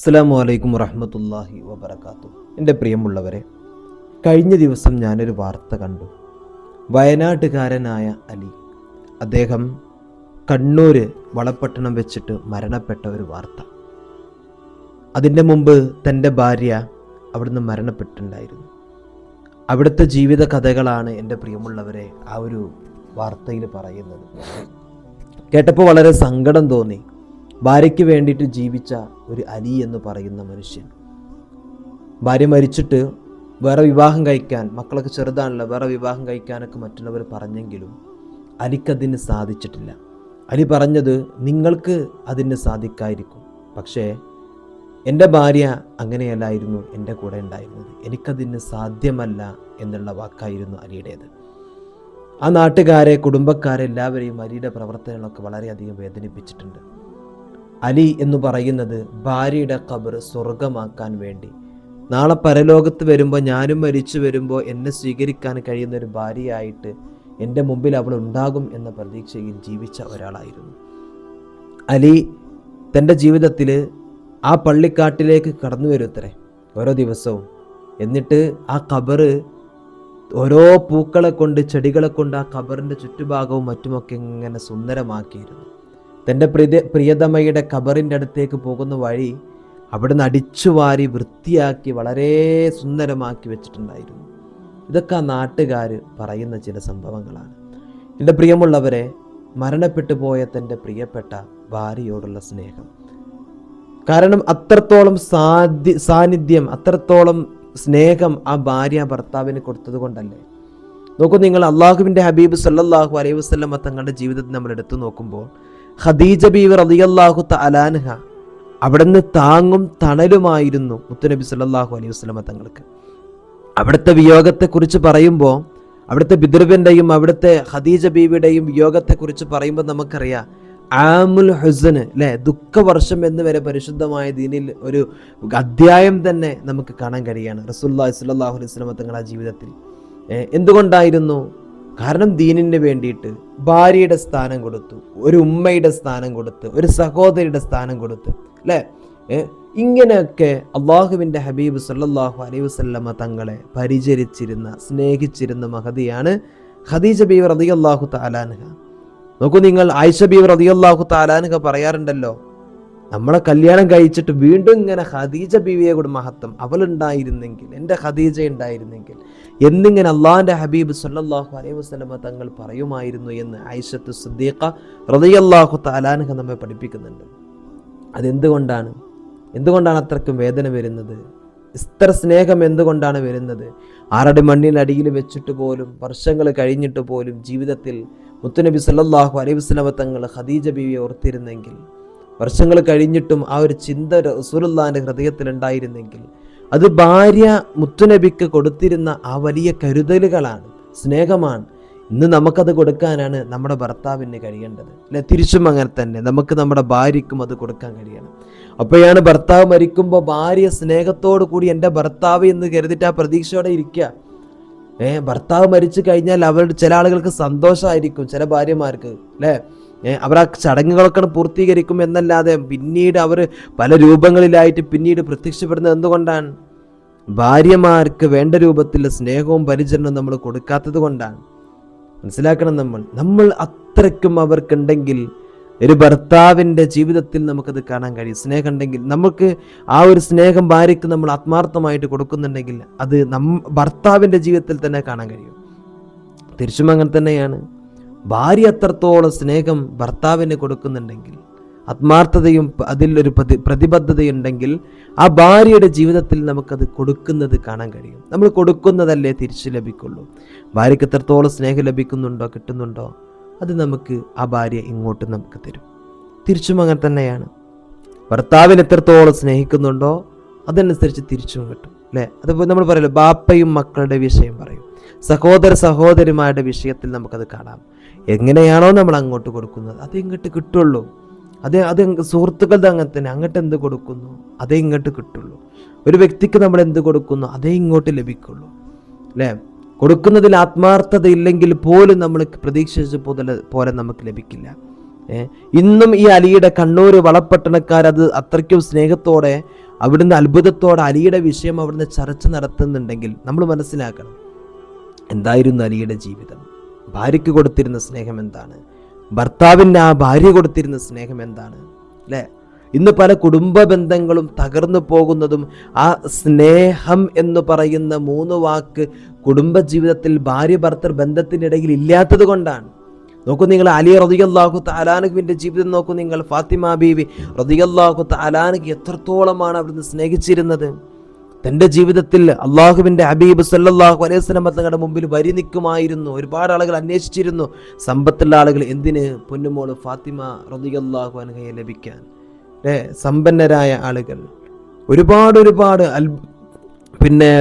അസ്സലാമു അലൈക്കും വറഹ്മത്തുള്ളാഹി വബറകാതുഹു. എൻ്റെ പ്രിയമുള്ളവരെ, കഴിഞ്ഞ ദിവസം ഞാനൊരു വാർത്ത കണ്ടു. വയനാട്ടുകാരനായ അലി, അദ്ദേഹം കണ്ണൂർ വളപട്ടണം വെച്ചിട്ട് മരണപ്പെട്ട ഒരു വാർത്ത. അതിൻ്റെ മുമ്പ് തൻ്റെ ഭാര്യ അവിടുന്ന് മരണപ്പെട്ടിട്ടുണ്ടായിരുന്നു. അവിടുത്തെ ജീവിത കഥകളാണ് എൻ്റെ പ്രിയമുള്ളവരെ ആ ഒരു വാർത്തയിൽ പറയുന്നത്. കേട്ടപ്പോൾ വളരെ സങ്കടം തോന്നി. ഭാര്യയ്ക്ക് വേണ്ടിയിട്ട് ജീവിച്ച ഒരു അലി എന്ന് പറയുന്ന മനുഷ്യൻ, ഭാര്യ മരിച്ചിട്ട് വേറെ വിവാഹം കഴിക്കാൻ, മക്കളൊക്കെ ചെറുതാണല്ലോ, വേറെ വിവാഹം കഴിക്കാനൊക്കെ മറ്റുള്ളവർ പറഞ്ഞെങ്കിലും അലിക്കതിന് സാധിച്ചിട്ടില്ല. അലി പറഞ്ഞത്, നിങ്ങൾക്ക് അതിന് സാധിക്കായിരിക്കും, പക്ഷേ എൻ്റെ ഭാര്യ അങ്ങനെയല്ലായിരുന്നു എൻ്റെ കൂടെ ഉണ്ടായിരുന്നത്, എനിക്കതിന് സാധ്യമല്ല എന്നുള്ള വാക്കായിരുന്നു അലിയുടേത്. ആ നാട്ടുകാരെ, കുടുംബക്കാരെ എല്ലാവരെയും അലിയുടെ പ്രവർത്തനങ്ങളൊക്കെ വളരെയധികം വേദനിപ്പിച്ചിട്ടുണ്ട്. അലി എന്ന് പറയുന്നത് ഭാര്യയുടെ ഖബർ സ്വർഗമാക്കാൻ വേണ്ടി, നാളെ പരലോകത്ത് വരുമ്പോൾ, ഞാനും മരിച്ചു വരുമ്പോൾ എന്നെ സ്വീകരിക്കാൻ കഴിയുന്ന ഒരു ഭാര്യയായിട്ട് എൻ്റെ മുമ്പിൽ അവൾ ഉണ്ടാകും എന്ന പ്രതീക്ഷയിൽ ജീവിച്ച ഒരാളായിരുന്നു അലി. തൻ്റെ ജീവിതത്തിൽ ആ പള്ളിക്കാട്ടിലേക്ക് കടന്നു വരുത്രേ ഓരോ ദിവസവും. എന്നിട്ട് ആ ഖബർ ഓരോ പൂക്കളെ കൊണ്ട്, ചെടികളെ കൊണ്ട് ആ ഖബറിൻ്റെ ചുറ്റുഭാഗവും മറ്റുമൊക്കെ ഇങ്ങനെ സുന്ദരമാക്കിയിരുന്നു. തൻ്റെ പ്രിയതമയുടെ ഖബറിൻ്റെ അടുത്തേക്ക് പോകുന്ന വഴി അവിടുന്ന് അടിച്ചുവാരി വൃത്തിയാക്കി വളരെ സുന്ദരമാക്കി വെച്ചിട്ടുണ്ടായിരുന്നു. ഇതൊക്കെ ആ നാട്ടുകാർ പറയുന്ന ചില സംഭവങ്ങളാണ്. എൻ്റെ പ്രിയമുള്ളവരെ, മരണപ്പെട്ടു പോയ തൻ്റെ പ്രിയപ്പെട്ട ഭാര്യയോടുള്ള സ്നേഹം, കാരണം അത്രത്തോളം സാന്നിധ്യം, അത്രത്തോളം സ്നേഹം ആ ഭാര്യ ഭർത്താവിന് കൊടുത്തത് കൊണ്ടല്ലേ. നോക്കൂ നിങ്ങൾ, അള്ളാഹുവിൻ്റെ ഹബീബ് സല്ലല്ലാഹു അലൈഹി വസല്ലം തങ്ങളുടെ ജീവിതത്തിൽ നമ്മൾ എടുത്തു നോക്കുമ്പോൾ, ഖദീജ ബീവി റളിയല്ലാഹു തആല അൻഹ അവിടുന്ന് താങ്ങും തണലുമായിരുന്നു മുത്തുനബി സല്ലല്ലാഹു അലൈഹി വസല്ലം തങ്ങൾക്ക്. അവിടുത്തെ വിയോഗത്തെക്കുറിച്ച് പറയുമ്പോൾ, അവിടുത്തെ പിതൃവിൻ്റെയും അവിടുത്തെ ഖദീജ ബീവിയുടെയും വിയോഗത്തെക്കുറിച്ച് പറയുമ്പോൾ നമുക്കറിയാം, ആമുൽ ഹുസ്ൻ അല്ലേ, ദുഃഖവർഷം എന്ന് വരെ പരിശുദ്ധമായ ദീനിൽ ഒരു അധ്യായം തന്നെ നമുക്ക് കാണാൻ കഴിയാണ് റസൂലുള്ളാഹി സ്വല്ലല്ലാഹു അലൈഹി വസല്ലം തങ്ങളുടെ ജീവിതത്തിൽ. എന്തുകൊണ്ടായിരുന്നു? കാരണം ദീനിന് വേണ്ടിയിട്ട് ഭാര്യയുടെ സ്ഥാനം കൊടുത്തു, ഒരു ഉമ്മയുടെ സ്ഥാനം കൊടുത്ത്, ഒരു സഹോദരിയുടെ സ്ഥാനം കൊടുത്ത് അല്ലേ. ഇങ്ങനെയൊക്കെ അള്ളാഹുവിൻ്റെ ഹബീബ് സല്ലല്ലാഹു അലൈഹി വസല്ലമ തങ്ങളെ പരിചരിച്ചിരുന്ന, സ്നേഹിച്ചിരുന്ന മഹതിയാണ് ഖദീജ ബീവി റളിയല്ലാഹു തആല അൻഹ. നോക്കൂ നിങ്ങൾ, ആയിഷ ബീവി റളിയല്ലാഹു തആല അൻഹ പറയാറുണ്ടല്ലോ, നമ്മളെ കല്യാണം കഴിച്ചിട്ട് വീണ്ടും ഇങ്ങനെ ഖദീജ ബീവിയെ കൂടെ മഹത്വം, അവളുണ്ടായിരുന്നെങ്കിൽ, എൻ്റെ ഖദീജ ഉണ്ടായിരുന്നെങ്കിൽ എന്നിങ്ങനെ അള്ളാഹിൻ്റെ ഹബീബ് സല്ലല്ലാഹു അലൈഹി വസല്ലമ തങ്ങൾ പറയുമായിരുന്നു എന്ന് ആയിഷത്തു സിദ്ദീഖ റളിയല്ലാഹു തആല അൻഹ നമ്മെ പഠിപ്പിക്കുന്നുണ്ട്. അതെന്തുകൊണ്ടാണ്? എന്തുകൊണ്ടാണ് അത്രയ്ക്കും വേദന വരുന്നത്? ഇത്ര സ്നേഹം എന്തുകൊണ്ടാണ് വരുന്നത്? ആറടി മണ്ണിനടിയിൽ വെച്ചിട്ട് പോലും, വർഷങ്ങൾ കഴിഞ്ഞിട്ട് പോലും ജീവിതത്തിൽ മുത്തുനബി സല്ലല്ലാഹു അലൈഹി വസല്ലമ തങ്ങൾ ഖദീജ ബീവിയെ ഓർത്തിരുന്നെങ്കിൽ, വർഷങ്ങൾ കഴിഞ്ഞിട്ടും ആ ഒരു ചിന്ത റസൂലുള്ളാഹിന്റെ ഹൃദയത്തിൽ ഉണ്ടായിരുന്നെങ്കിൽ, അത് ഭാര്യ മുത്തുനബിക്ക് കൊടുത്തിരുന്ന ആ വലിയ കരുതലുകളാണ്, സ്നേഹമാണ്. ഇന്ന് നമുക്കത് കൊടുക്കാനാണ് നമ്മുടെ ഭർത്താവിന് കഴിയേണ്ടത് അല്ലെ. തിരിച്ചും അങ്ങനെ തന്നെ നമുക്ക് നമ്മുടെ ഭാര്യയ്ക്കും അത് കൊടുക്കാൻ കഴിയണം. അപ്പോഴാണ് ഭർത്താവ് മരിക്കുമ്പോൾ ഭാര്യ സ്നേഹത്തോടു കൂടി എൻ്റെ ഭർത്താവ് എന്ന് കരുതിയിട്ട് ആ പ്രതീക്ഷയോടെ ഇരിക്കുക. ഭർത്താവ് മരിച്ചു കഴിഞ്ഞാൽ അവരുടെ ചില ആളുകൾക്ക് സന്തോഷമായിരിക്കും, ചില ഭാര്യമാർക്ക് അല്ലേ. അവർ ആ ചടങ്ങുകളൊക്കെ പൂർത്തീകരിക്കും എന്നല്ലാതെ പിന്നീട് അവർ പല രൂപങ്ങളിലായിട്ട് പിന്നീട് പ്രത്യക്ഷപ്പെടുന്നത് എന്തുകൊണ്ടാണ്? ഭാര്യമാർക്ക് വേണ്ട രൂപത്തിലുള്ള സ്നേഹവും പരിചരണവും നമ്മൾ കൊടുക്കാത്തത് കൊണ്ടാണ്. മനസ്സിലാക്കണം, നമ്മൾ അത്രയ്ക്കും അവർക്കുണ്ടെങ്കിൽ, ഒരു ഭർത്താവിൻ്റെ ജീവിതത്തിൽ നമുക്കത് കാണാൻ കഴിയും. സ്നേഹം ഉണ്ടെങ്കിൽ, നമുക്ക് ആ ഒരു സ്നേഹം ഭാര്യയ്ക്ക് നമ്മൾ ആത്മാർത്ഥമായിട്ട് കൊടുക്കുന്നുണ്ടെങ്കിൽ അത് ഭർത്താവിൻ്റെ ജീവിതത്തിൽ തന്നെ കാണാൻ കഴിയും. തിരിച്ചും അങ്ങനെ തന്നെയാണ്. ഭാര്യ അത്രത്തോളം സ്നേഹം ഭർത്താവിന് കൊടുക്കുന്നുണ്ടെങ്കിൽ, ആത്മാർത്ഥതയും അതിലൊരു പ്രതിബദ്ധതയുണ്ടെങ്കിൽ, ആ ഭാര്യയുടെ ജീവിതത്തിൽ നമുക്കത് കൊടുക്കുന്നത് കാണാൻ കഴിയും. നമ്മൾ കൊടുക്കുന്നതല്ലേ തിരിച്ചു ലഭിക്കുള്ളൂ. ഭാര്യയ്ക്ക് എത്രത്തോളം സ്നേഹം ലഭിക്കുന്നുണ്ടോ, കിട്ടുന്നുണ്ടോ, അത് നമുക്ക് ആ ഭാര്യ ഇങ്ങോട്ട് നമുക്ക് തരും. തിരിച്ചും അങ്ങനെ തന്നെയാണ്. ഭർത്താവിന് എത്രത്തോളം സ്നേഹിക്കുന്നുണ്ടോ അതനുസരിച്ച് തിരിച്ചും കിട്ടും അല്ലേ. അതുപോലെ നമ്മൾ പറയല്ലോ, ബാപ്പയും മക്കളുടെ വിഷയം പറയും, സഹോദരന്മാരുടെ വിഷയത്തിൽ നമുക്കത് കാണാം. എങ്ങനെയാണോ നമ്മൾ അങ്ങോട്ട് കൊടുക്കുന്നത് അതേ ഇങ്ങോട്ട് കിട്ടുള്ളൂ. അത് സുഹൃത്തുക്കളുടെ അങ്ങനെ തന്നെ, അങ്ങോട്ട് എന്ത് കൊടുക്കുന്നു അതേ ഇങ്ങോട്ട് കിട്ടുള്ളൂ. ഒരു വ്യക്തിക്ക് നമ്മൾ എന്ത് കൊടുക്കുന്നു അതേ ഇങ്ങോട്ട് ലഭിക്കുള്ളൂ അല്ലേ. കൊടുക്കുന്നതിൽ ആത്മാർത്ഥത ഇല്ലെങ്കിൽ പോലും നമ്മൾ പ്രതീക്ഷിച്ച പോലെ നമുക്ക് ലഭിക്കില്ല. ഇന്നും ഈ അലിയുടെ കണ്ണൂർ വളപട്ടണക്കാർ അത് അത്രയ്ക്കും സ്നേഹത്തോടെ അവിടുന്ന് അത്ഭുതത്തോടെ അലിയുടെ വിഷയം അവിടുന്ന് ചർച്ച നടത്തുന്നുണ്ടെങ്കിൽ നമ്മൾ മനസ്സിലാക്കണം, എന്തായിരുന്നു അലിയുടെ ജീവിതം, ഭാര്യയ്ക്ക് കൊടുത്തിരുന്ന സ്നേഹം എന്താണ്, ഭർത്താവിൻ്റെ ആ ഭാര്യ കൊടുത്തിരുന്ന സ്നേഹം എന്താണ്, അല്ലേ? ഇന്ന് പല കുടുംബ ബന്ധങ്ങളും തകർന്നു പോകുന്നതും ആ സ്നേഹം എന്ന് പറയുന്ന 3 വാക്ക് കുടുംബജീവിതത്തിൽ ഭാര്യ ഭർത്തൃ ബന്ധത്തിനിടയിൽ ഇല്ലാത്തത് കൊണ്ടാണ്. നോക്കൂ നിങ്ങൾ, അലി റളിയല്ലാഹു തആലാനുവിൻ്റെ ജീവിതം നോക്കൂ നിങ്ങൾ. ഫാത്തിമ ബീവി റളിയല്ലാഹു തആലാനക്ക് എത്രത്തോളമാണ് അവിടുന്ന് സ്നേഹിച്ചിരുന്നത്. തൻ്റെ ജീവിതത്തിൽ അള്ളാഹുവിൻ്റെ ഹബീബ് സല്ലല്ലാഹു അലൈഹി വസല്ലം തങ്ങളുടെ മുമ്പിൽ വരി നിൽക്കുമായിരുന്നു. ഒരുപാട് ആളുകൾ അന്വേഷിച്ചിരുന്നു, സമ്പത്തുള്ള ആളുകൾ എന്തിന് പൊന്നുമോള് ഫാത്തിമ റളിയല്ലാഹു അൻഹയെ ലഭിക്കാൻ. സമ്പന്നരായ ആളുകൾ, ഒരുപാട് പിന്നെ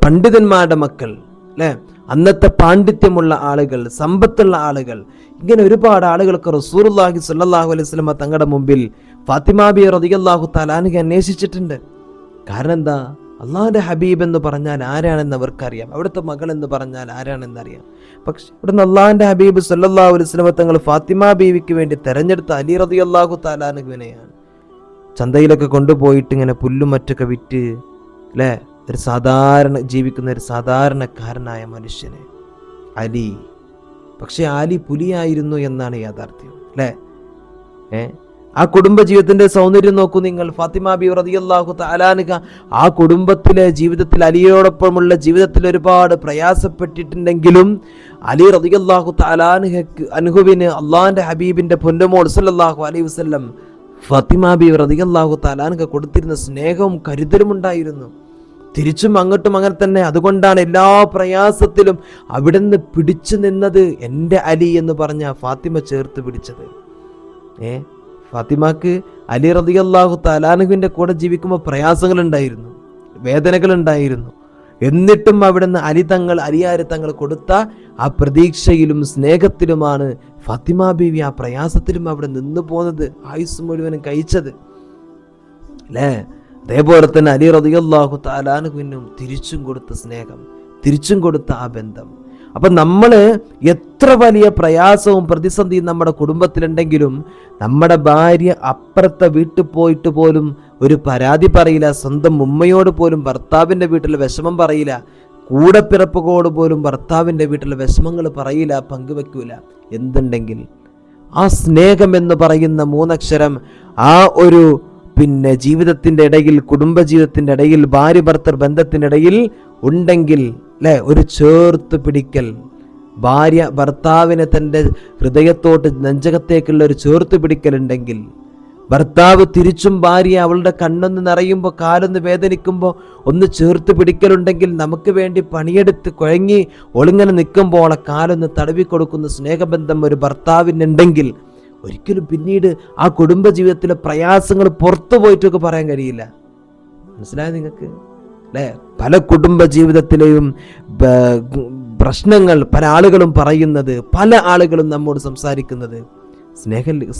പണ്ഡിതന്മാരുടെ മക്കൾ, അല്ലേ, അന്നത്തെ പാണ്ഡിത്യമുള്ള ആളുകൾ, സമ്പത്തുള്ള ആളുകൾ, ഇങ്ങനെ ഒരുപാട് ആളുകൾക്ക് റസൂലുള്ളാഹി സ്വല്ലല്ലാഹു അലൈഹി വസല്ലം തങ്ങളുടെ മുമ്പിൽ ഫാത്തിമ ബി റളിയല്ലാഹു തആല അൻഹ അന്വേഷിച്ചിട്ടുണ്ട്. കാരണം എന്താ? അള്ളാഹുവിൻ്റെ ഹബീബ് എന്ന് പറഞ്ഞാൽ ആരാണെന്ന് അവർക്കറിയാം, അവിടുത്തെ മകൾ എന്ന് പറഞ്ഞാൽ ആരാണെന്നറിയാം. പക്ഷെ ഇവിടുന്ന് അള്ളാഹുവിൻ്റെ ഹബീബ് സല്ലല്ലാഹു അലൈഹി വസല്ലം തങ്ങൾ ഫാത്തിമ ബീവിക്ക് വേണ്ടി തെരഞ്ഞെടുത്ത അലി റളിയല്ലാഹു തആല അൻഹുവിനെയാണ്. ചന്തയിലൊക്കെ കൊണ്ടുപോയിട്ട് ഇങ്ങനെ പുല്ലും മറ്റൊക്കെ വിറ്റ്, അല്ലേ, ഒരു ജീവിക്കുന്ന ഒരു സാധാരണക്കാരനായ മനുഷ്യനെ അലി. പക്ഷെ അലി പുലിയായിരുന്നു എന്നാണ് യാഥാർത്ഥ്യം, അല്ലേ? ആ കുടുംബജീവിതത്തിന്റെ സൗന്ദര്യം നോക്കൂ നിങ്ങൾ. ഫാത്തിമ ബി റളിയല്ലാഹു തആല അൻഹ ആ കുടുംബത്തിലെ ജീവിതത്തിൽ, അലിയോടൊപ്പമുള്ള ജീവിതത്തിൽ ഒരുപാട് പ്രയാസപ്പെട്ടിട്ടുണ്ടെങ്കിലും അലി റളിയല്ലാഹു തആല അൻഹുവിന് അള്ളാഹിന്റെ ഹബീബിന്റെ പൊന്നുമോൾ സല്ലല്ലാഹു അലൈഹി വസല്ലം ഫാത്തിമ ബി റളിയല്ലാഹു തആല അൻഹ കൊടുത്തിരുന്ന സ്നേഹവും കരുതലും ഉണ്ടായിരുന്നു. തിരിച്ചും അങ്ങോട്ടും അങ്ങനെ തന്നെ. അതുകൊണ്ടാണ് എല്ലാ പ്രയാസത്തിലും അവിടുന്ന് പിടിച്ചു നിന്നത്. എൻ്റെ അലി എന്ന് പറഞ്ഞ ഫാത്തിമ ചേർത്ത് പിടിച്ചത്. ഫാത്തിമക്ക് അലി റളിയല്ലാഹു തആല അൻഹുവിൻ്റെ കൂടെ ജീവിക്കുമ്പോൾ പ്രയാസങ്ങളുണ്ടായിരുന്നു, വേദനകളുണ്ടായിരുന്നു. എന്നിട്ടും അവിടുന്ന് അലിയാര് തങ്ങൾ കൊടുത്ത ആ പ്രതീക്ഷയിലും സ്നേഹത്തിലുമാണ് ഫാത്തിമ ബീവി ആ പ്രയാസത്തിലും അവിടെ നിന്ന് പോകുന്നത്, ആയുസ് മുഴുവനും കഴിച്ചത്, അല്ലേ? അതേപോലെ തന്നെ അലി റളിയല്ലാഹു തആല അൻഹുവിനും തിരിച്ചും കൊടുത്ത സ്നേഹം, തിരിച്ചും കൊടുത്ത ആ ബന്ധം. അപ്പം നമ്മൾ എത്ര വലിയ പ്രയാസവും പ്രതിസന്ധിയും നമ്മുടെ കുടുംബത്തിലുണ്ടെങ്കിലും നമ്മുടെ ഭാര്യ അപ്പുറത്തെ വീട്ടിൽ പോയിട്ട് പോലും ഒരു പരാതി പറയില്ല, സ്വന്തം ഉമ്മയോട് പോലും ഭർത്താവിൻ്റെ വീട്ടിലെ വിഷമം പറയില്ല, കൂടെ പിറപ്പുകളോട് പോലും ഭർത്താവിൻ്റെ വീട്ടിലെ വിഷമങ്ങൾ പറയില്ല, പങ്കുവെക്കൂല. എന്തുണ്ടെങ്കിൽ ആ സ്നേഹം എന്ന് പറയുന്ന 3 അക്ഷരം ആ ഒരു ജീവിതത്തിൻ്റെ ഇടയിൽ, കുടുംബജീവിതത്തിൻ്റെ ഇടയിൽ, ഭാര്യ ഭർത്തൃ ബന്ധത്തിൻ്റെ ഇടയിൽ ഉണ്ടെങ്കിൽ, അല്ലേ, ഒരു ചേർത്ത് പിടിക്കൽ. ഭാര്യ ഭർത്താവിനെ തൻ്റെ ഹൃദയത്തോട്ട് നെഞ്ചകത്തേക്കുള്ള ഒരു ചേർത്ത് പിടിക്കലുണ്ടെങ്കിൽ, ഭർത്താവ് തിരിച്ചും ഭാര്യ അവളുടെ കണ്ണൊന്ന് നിറയുമ്പോൾ, കാലൊന്ന് വേദനിക്കുമ്പോൾ ഒന്ന് ചേർത്ത് പിടിക്കലുണ്ടെങ്കിൽ, നമുക്ക് വേണ്ടി പണിയെടുത്ത് കുഴങ്ങി ഒളിങ്ങനെ നിൽക്കുമ്പോൾ ആ കാലൊന്ന് തടവി കൊടുക്കുന്ന സ്നേഹബന്ധം ഒരു ഭർത്താവിനുണ്ടെങ്കിൽ ഒരിക്കലും പിന്നീട് ആ കുടുംബജീവിതത്തിലെ പ്രയാസങ്ങൾ പുറത്തു പോയിട്ടൊക്കെ പറയാൻ കഴിയില്ല. മനസ്സിലായോ നിങ്ങൾക്ക്, അല്ലേ? പല കുടുംബജീവിതത്തിലെയും പ്രശ്നങ്ങൾ പല ആളുകളും പറയുന്നത്, പല ആളുകളും നമ്മോട് സംസാരിക്കുന്നത്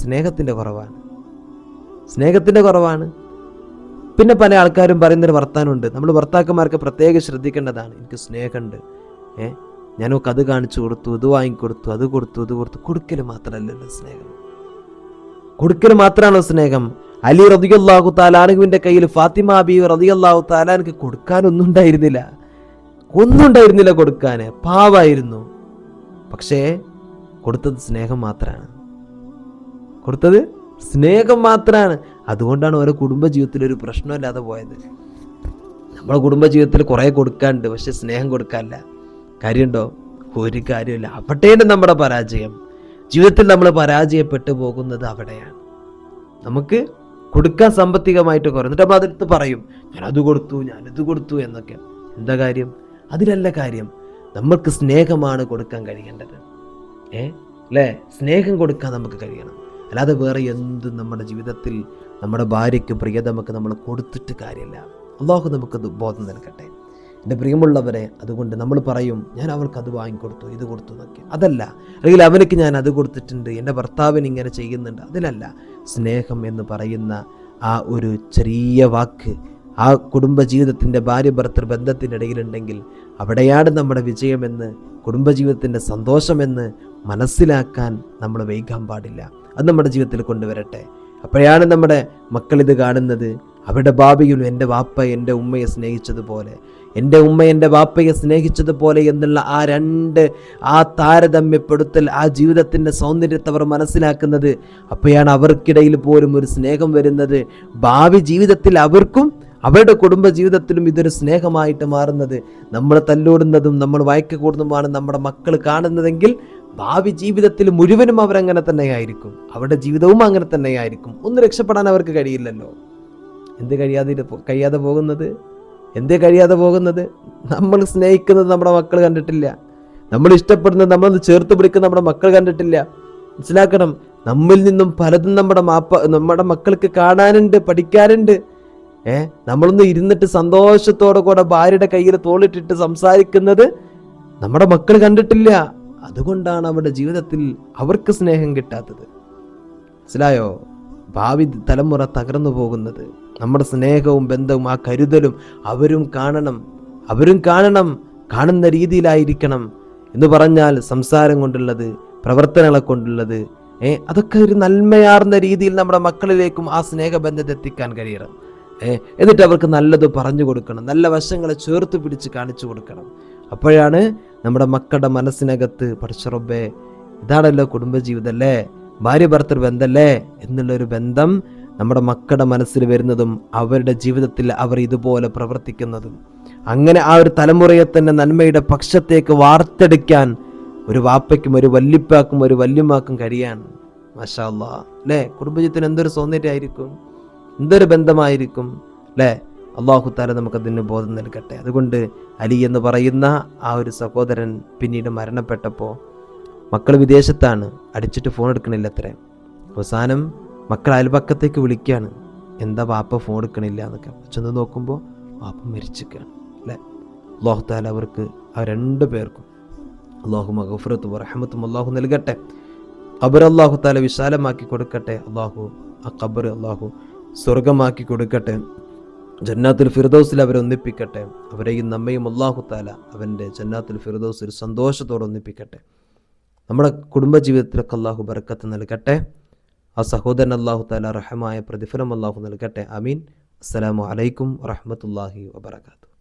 സ്നേഹത്തിൻ്റെ കുറവാണ്. പിന്നെ പല ആൾക്കാരും പറയുന്നൊരു വർത്താനമുണ്ട്, നമ്മൾ ഭർത്താക്കന്മാർക്ക് പ്രത്യേകം ശ്രദ്ധിക്കേണ്ടതാണ്. എനിക്ക് സ്നേഹമുണ്ട്, ഞാനൊക്കെ അത് കാണിച്ചു കൊടുത്തു, ഇത് വാങ്ങിക്കൊടുത്തു, അത് കൊടുത്തു. കൊടുക്കൽ മാത്രമല്ലല്ലോ സ്നേഹം. കൊടുക്കൽ മാത്രമാണോ സ്നേഹം? അലി റളിയല്ലാഹു തആല അൻഹുവിൻ്റെ കയ്യിൽ ഫാത്തിമ ബീവി റളിയല്ലാഹു തആല അൻഹക്ക് കൊടുക്കാനൊന്നും ഉണ്ടായിരുന്നില്ല കൊടുക്കാൻ. പാവായിരുന്നു. പക്ഷേ കൊടുത്തത് സ്നേഹം മാത്രമാണ്. അതുകൊണ്ടാണ് ഓരോ കുടുംബജീവിതത്തിൽ ഒരു പ്രശ്നമില്ലാതെ പോയത്. നമ്മുടെ കുടുംബജീവിതത്തിൽ കുറേ കൊടുക്കാനുണ്ട്, പക്ഷെ സ്നേഹം കൊടുക്കാനില്ല. കാര്യമുണ്ടോ? ഒരു കാര്യമില്ല. അവിടെയാണ് നമ്മുടെ പരാജയം. ജീവിതത്തിൽ നമ്മൾ പരാജയപ്പെട്ടു പോകുന്നത് അവിടെയാണ്. നമുക്ക് കൊടുക്കാൻ സാമ്പത്തികമായിട്ട് കുറഞ്ഞിട്ട് നമ്മൾ അതെടുത്ത് പറയും, ഞാനത് കൊടുത്തു എന്നൊക്കെ. എന്താ കാര്യം? അതിലല്ല കാര്യം. നമ്മൾക്ക് സ്നേഹമാണ് കൊടുക്കാൻ കഴിയേണ്ടത്, അല്ലേ? സ്നേഹം കൊടുക്കാൻ നമുക്ക് കഴിയണം. അല്ലാതെ വേറെ എന്തും നമ്മുടെ ജീവിതത്തിൽ നമ്മുടെ ഭാര്യയ്ക്ക്, പ്രിയതമക്ക് നമ്മൾ കൊടുത്തിട്ട് കാര്യമില്ല. അല്ലാഹു നമുക്കത് ബോധം നൽകട്ടെ. എൻ്റെ പ്രിയമുള്ളവരെ, അതുകൊണ്ട് നമ്മൾ പറയും, ഞാൻ അവൾക്ക് അത് വാങ്ങിക്കൊടുത്തു, ഇത് കൊടുത്തു എന്നൊക്കെ. അതല്ല. അല്ലെങ്കിൽ അവനക്ക് ഞാൻ അത് കൊടുത്തിട്ടുണ്ട്, എൻ്റെ ഭർത്താവിന് ഇങ്ങനെ ചെയ്യുന്നുണ്ട്, അതിലല്ല. സ്നേഹം എന്ന് പറയുന്ന ആ ഒരു ചെറിയ വാക്ക് ആ കുടുംബജീവിതത്തിൻ്റെ ഭാര്യ ഭർത്തൃ ബന്ധത്തിൻ്റെ ഇടയിലുണ്ടെങ്കിൽ അവിടെയാണ് നമ്മുടെ വിജയമെന്ന്, കുടുംബജീവിതത്തിൻ്റെ സന്തോഷമെന്ന് മനസ്സിലാക്കാൻ നമ്മൾ വൈകാൻ പാടില്ല. അത് നമ്മുടെ ജീവിതത്തിൽ കൊണ്ടുവരട്ടെ. അപ്പോഴാണ് നമ്മുടെ മക്കളിത് കാണുന്നത്, അവരുടെ ഭാവിയിലും എൻ്റെ വാപ്പ എൻ്റെ ഉമ്മയെ സ്നേഹിച്ചതുപോലെ, എൻ്റെ ഉമ്മ എൻ്റെ വാപ്പയെ സ്നേഹിച്ചതുപോലെ എന്നുള്ള ആ താരതമ്യപ്പെടുത്തൽ, ആ ജീവിതത്തിൻ്റെ സൗന്ദര്യത്തെ അവർ മനസ്സിലാക്കുന്നത്. അപ്പോഴാണ് അവർക്കിടയിൽ പോലും ഒരു സ്നേഹം വരുന്നത്. ഭാവി ജീവിതത്തിൽ അവർക്കും അവരുടെ കുടുംബ ജീവിതത്തിലും ഇതൊരു സ്നേഹമായിട്ട് മാറുന്നത്. നമ്മൾ തല്ലോടുന്നതും നമ്മൾ വഴക്ക് കൂടുന്നതുമാണ് നമ്മുടെ മക്കൾ കാണുന്നതെങ്കിൽ ഭാവി ജീവിതത്തിൽ മുഴുവനും അവരങ്ങനെ തന്നെയായിരിക്കും. അവരുടെ ജീവിതവും അങ്ങനെ തന്നെയായിരിക്കും. ഒന്നും രക്ഷപ്പെടാൻ അവർക്ക് കഴിയില്ലല്ലോ. എന്ത് കഴിയാതെ പോകുന്നത്? നമ്മൾ സ്നേഹിക്കുന്നത് നമ്മുടെ മക്കൾ കണ്ടിട്ടില്ല. നമ്മൾ ഇഷ്ടപ്പെടുന്നത്, നമ്മൾ ചേർത്ത് പിടിക്കുന്നത് നമ്മുടെ മക്കൾ കണ്ടിട്ടില്ല. മനസ്സിലാക്കണം, നമ്മിൽ നിന്നും പലതും നമ്മുടെ മക്കൾക്ക് കാണാനുണ്ട്, പഠിക്കാനുണ്ട്. നമ്മളൊന്ന് ഇരുന്നിട്ട് സന്തോഷത്തോടെ കൂടെ ഭാര്യയുടെ കയ്യിൽ തോളിട്ടിട്ട് സംസാരിക്കുന്നത് നമ്മുടെ മക്കൾ കണ്ടിട്ടില്ല. അതുകൊണ്ടാണ് അവരുടെ ജീവിതത്തിൽ അവർക്ക് സ്നേഹം കിട്ടാത്തത്. മനസ്സിലായോ? ഭാവി തലമുറ തകർന്നു പോകുന്നത്. നമ്മുടെ സ്നേഹവും ബന്ധവും ആ കരുതലും അവരും കാണണം. കാണുന്ന രീതിയിലായിരിക്കണം എന്ന് പറഞ്ഞാൽ സംസാരം കൊണ്ടുള്ളത്, പ്രവർത്തനങ്ങളെ കൊണ്ടുള്ളത്, അതൊക്കെ ഒരു നന്മയാർന്ന രീതിയിൽ നമ്മുടെ മക്കളിലേക്കും ആ സ്നേഹബന്ധത്തെ എത്തിക്കാൻ കഴിയണം. എന്നിട്ട് അവർക്ക് നല്ലത് പറഞ്ഞു കൊടുക്കണം, നല്ല വശങ്ങളെ ചേർത്ത് പിടിച്ച് കാണിച്ചു കൊടുക്കണം. അപ്പോഴാണ് നമ്മുടെ മക്കളുടെ മനസ്സിനകത്ത് പഠിച്ച റബ്ബേ, ഇതാണല്ലോ കുടുംബജീവിതമല്ലേ, ഭാര്യ ഭർത്തൃ ബന്ധമല്ലേ എന്നുള്ളൊരു ബന്ധം നമ്മുടെ മക്കളുടെ മനസ്സിൽ വരുന്നതും അവരുടെ ജീവിതത്തിൽ അവർ ഇതുപോലെ പ്രവർത്തിക്കുന്നതും. അങ്ങനെ ആ ഒരു തലമുറയെ തന്നെ നന്മയുടെ പക്ഷത്തേക്ക് വാർത്തെടുക്കാൻ ഒരു വാപ്പയ്ക്കും ഒരു വല്യപ്പാക്കും ഒരു വല്യമാക്കും കഴിയാൻ. മാഷാ അല്ലാഹ് അല്ലേ? കുടുംബജീവിതത്തിന് എന്തൊരു സൗന്ദര്യമായിരിക്കും, എന്തൊരു ബന്ധമായിരിക്കും അല്ലേ? അല്ലാഹു തആല നമുക്കതിന് ബോധം നൽകട്ടെ. അതുകൊണ്ട് അലി എന്ന് പറയുന്ന ആ ഒരു സഹോദരൻ പിന്നീട് മരണപ്പെട്ടപ്പോൾ മക്കൾ വിദേശത്താണ്, അടിച്ചിട്ട് ഫോൺ എടുക്കണില്ല അത്രേ. അവസാനം മക്കൾ അയൽപക്കത്തേക്ക് വിളിക്കുകയാണ്, എന്താ വാപ്പ ഫോൺ എടുക്കണില്ല എന്നൊക്കെ. ചെന്ന് നോക്കുമ്പോൾ വാപ്പ മരിച്ചിരിക്കുകയാണ് അല്ലേ? അല്ലാഹു തആല അവർക്ക് ആ 2 പേർക്കും അല്ലാഹു മഗ്ഫിറത്തും റഹ്മത്തും അല്ലാഹു നൽകട്ടെ. ഖബർ അല്ലാഹു തആല വിശാലമാക്കി കൊടുക്കട്ടെ. ആ ഖബർ അല്ലാഹു സ്വർഗമാക്കി കൊടുക്കട്ടെ. ജന്നാത്തുൽ ഫിർദൗസിൽ അവരെ ഒന്നിപ്പിക്കട്ടെ. അവരെയും നമ്മയും അല്ലാഹു തആല അവൻ്റെ ജന്നാത്തുൽ ഫിർദൗസിൽ സന്തോഷത്തോടെ ഒന്നിപ്പിക്കട്ടെ. നമ്മുടെ കുടുംബജീവിതത്തിലൊക്കെ അല്ലാഹു ബർക്കത്ത് നൽകട്ടെ. ആ സഹോദരൻ അല്ലാഹു തആല റഹമായ പ്രതിഫലം അല്ലാഹു നൽകട്ടെ. ആമീൻ. അസ്സലാമു അലൈക്കും വറഹ്മത്തുള്ളാഹി വബറകാതുഹു.